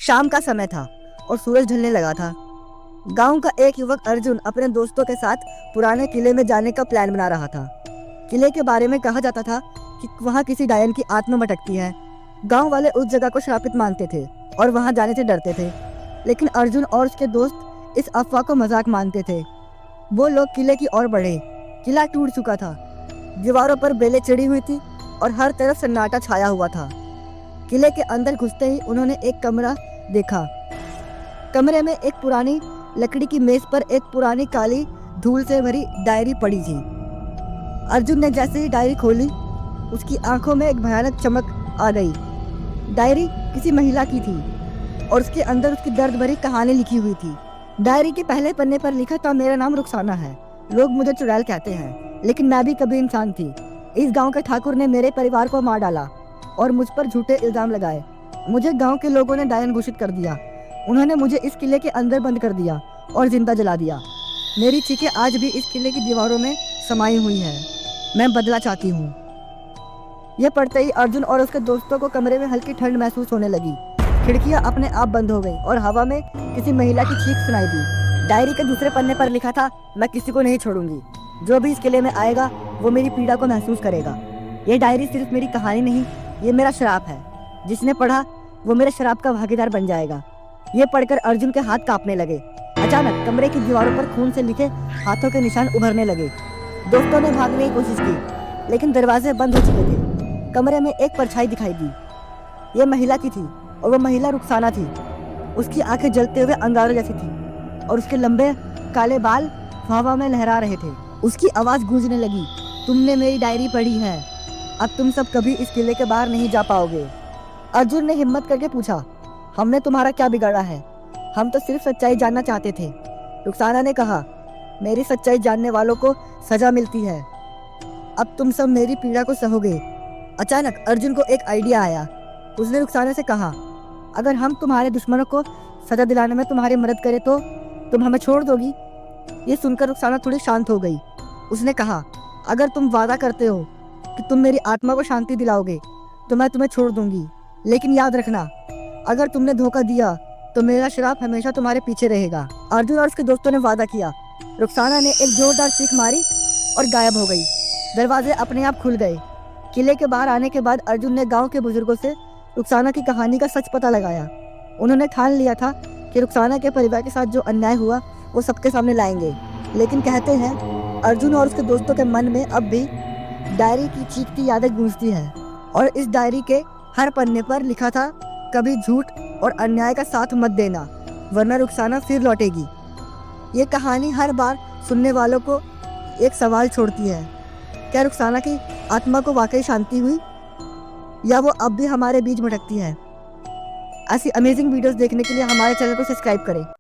शाम का समय था और सूरज ढलने लगा था। गांव का एक युवक अर्जुन अपने दोस्तों के साथ पुराने किले में जाने का प्लान बना रहा था। किले के बारे में कहा जाता था कि वहां किसी डायन की आत्मा भटकती है। गांव वाले उस जगह को श्रापित मानते थे और वहां जाने से डरते थे, लेकिन अर्जुन और उसके दोस्त इस अफवाह को मजाक मानते थे। वो लोग किले की ओर बढ़े। किला टूट चुका था, दीवारों पर बेलें चढ़ी हुई थी और हर तरफ सन्नाटा छाया हुआ था। किले के अंदर घुसते ही उन्होंने एक कमरा देखा। कमरे में एक पुरानी लकड़ी की मेज पर एक पुरानी काली धूल से भरी डायरी पड़ी थी। अर्जुन ने जैसे ही डायरी खोली, उसकी आंखों में एक भयानक चमक आ गई। डायरी किसी महिला की थी और उसके अंदर उसकी दर्द भरी कहानी लिखी हुई थी। डायरी के पहले पन्ने पर लिखा था, मेरा नाम रुखसाना है, लोग मुझे चुड़ैल कहते हैं, लेकिन मैं भी कभी इंसान थी। इस गांव के ठाकुर ने मेरे परिवार को मार डाला और मुझ पर झूठे इल्जाम लगाए। मुझे गांव के लोगों ने डायन घोषित कर दिया। उन्होंने मुझे इस किले के अंदर बंद कर दिया और जिंदा जला दिया। मेरी चीखें आज भी इस किले की दीवारों में समाई हुई हैं। मैं बदला चाहती हूँ। यह पढ़ते ही अर्जुन और उसके दोस्तों को कमरे में हल्की ठंड महसूस होने लगी। खिड़कियां अपने आप बंद हो गई और हवा में किसी महिला की चीख सुनाई दी। डायरी के दूसरे पन्ने पर लिखा था, मैं किसी को नहीं छोड़ूंगी। जो भी इस किले में आएगा वो मेरी पीड़ा को महसूस करेगा। ये डायरी सिर्फ मेरी कहानी नहीं, ये मेरा श्राप है। जिसने पढ़ा वो मेरे श्राप का भागीदार बन जाएगा। ये पढ़कर अर्जुन के हाथ कांपने लगे। अचानक कमरे की दीवारों पर खून से लिखे हाथों के निशान उभरने लगे। दोस्तों ने भागने की कोशिश की, लेकिन दरवाजे बंद हो चुके थे। कमरे में एक परछाई दिखाई दी। ये महिला की थी और वो महिला रुखसाना थी। उसकी आंखें जलते हुए अंगारों जैसी थी और उसके लंबे काले बाल हवा में लहरा रहे थे। उसकी आवाज गूंजने लगी, तुमने मेरी डायरी पढ़ी है, अब तुम सब कभी इस किले के बाहर नहीं जा पाओगे। अर्जुन ने हिम्मत करके पूछा, हमने तुम्हारा क्या बिगाड़ा है? हम तो सिर्फ सच्चाई जानना चाहते थे। रुखसाना ने कहा, मेरी सच्चाई जानने वालों को सजा मिलती है। अब तुम सब मेरी पीड़ा को सहोगे। अचानक अर्जुन को एक आइडिया आया। उसने रुखसाना से कहा, अगर हम तुम्हारे दुश्मनों को सजा दिलाने में तुम्हारी मदद करें तो तुम हमें छोड़ दोगी? ये सुनकर रुखसाना थोड़ी शांत हो गई। उसने कहा, अगर तुम वादा करते हो कि तुम मेरी आत्मा को शांति दिलाओगे तो मैं तुम्हें छोड़ दूंगी, लेकिन याद रखना, अगर तुमने धोखा दिया तो मेरा श्राप हमेशा तुम्हारे पीछे रहेगा। अर्जुन और उसके दोस्तों ने वादा किया। रुखसाना ने एक जोरदार चीख मारी और गायब हो गई। दरवाजे अपने आप खुल गए। किले के बाहर आने के बाद अर्जुन ने गांव के बुजुर्गों से रुखसाना की कहानी का सच पता लगाया। उन्होंने ठान लिया था कि रुखसाना के परिवार के साथ जो अन्याय हुआ वो सबके सामने लाएंगे, लेकिन कहते हैं अर्जुन और उसके दोस्तों के मन में अब भी डायरी की चीखती यादें गूंजती हैं और इस डायरी के हर पन्ने पर लिखा था, कभी झूठ और अन्याय का साथ मत देना, वरना रुखसाना फिर लौटेगी। ये कहानी हर बार सुनने वालों को एक सवाल छोड़ती है, क्या रुखसाना की आत्मा को वाकई शांति हुई या वो अब भी हमारे बीच भटकती है? ऐसी अमेजिंग वीडियोस देखने के लिए हमारे चैनल को सब्सक्राइब करें।